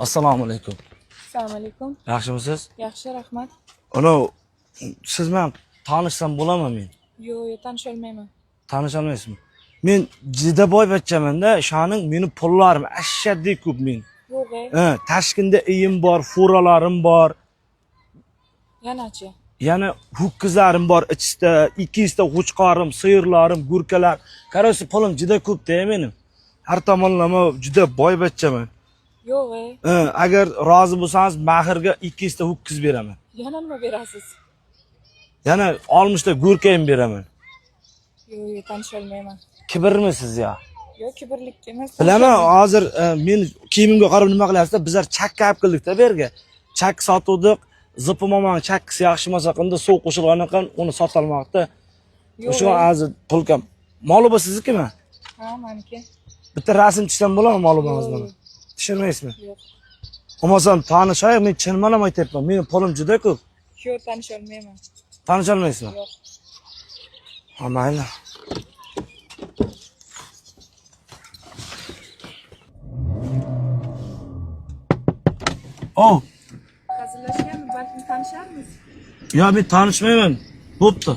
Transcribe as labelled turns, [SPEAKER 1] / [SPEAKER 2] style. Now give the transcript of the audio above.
[SPEAKER 1] Assalomu alaykum.
[SPEAKER 2] Assalomu alaykum.
[SPEAKER 1] Yaxshimisiz?
[SPEAKER 2] Yaxshi, rahmat.
[SPEAKER 1] Ana siz bilan tanishsam bo'ladimi men?
[SPEAKER 2] Yo'q, tanisha olmayman.
[SPEAKER 1] Tanisha olmaysizmi? Men juda boyvachchaman-da, o'shaning meni pullarim ashaddiy ko'p men.
[SPEAKER 2] Yo'q,
[SPEAKER 1] Tashkinda uyim bor, furalarim bor.
[SPEAKER 2] Yanachi.
[SPEAKER 1] Yana ho'kizlarim bor ichida, 200 ta qo'chqorim, sigirlarim, gurkalar. Qarasa pulim juda ko'p-da menim. Har tomonlama juda boyvachchaman.
[SPEAKER 2] Yo'q,
[SPEAKER 1] Agar rozi bo'lsangiz, mahrga 200 ta ho'kiz beraman.
[SPEAKER 2] yana nima berasiz?
[SPEAKER 1] Yana 60 ta gurkayim beraman.
[SPEAKER 2] Yo'q, tanisha olmayman.
[SPEAKER 1] Kibrmisiz ya?
[SPEAKER 2] Yo'q, kibrlik emas.
[SPEAKER 1] Bilaman, hozir men kiyimimga qarab nima qilyapsiz-da? Bizlar chakka olib keldik-da bu yerga. Chak sotuvdik. Zipimomang chakkisi yaxshi masaqında suv qo'shilganidan keyin uni sotolmoqda. O'sha hozir pulkam. Moliba siznikimi?
[SPEAKER 2] Ha, meniki.
[SPEAKER 1] Bitta rasm chizsam bo'ladimi molibangizdan? Tushunmaysizmi?
[SPEAKER 2] Yo'q.
[SPEAKER 1] Bo'lmasam tanishay, men chinman ham aytyapman. Mening pulim juda ko'p.
[SPEAKER 2] Yo'q, tanisha olmayman.
[SPEAKER 1] Tanisha olmaysizmi?
[SPEAKER 2] Yo'q.
[SPEAKER 1] Ha, mayli. Oh,
[SPEAKER 2] Hazillashganmi? Balki tanisharmiz.
[SPEAKER 1] ya men tanishmayman. Bo'pti.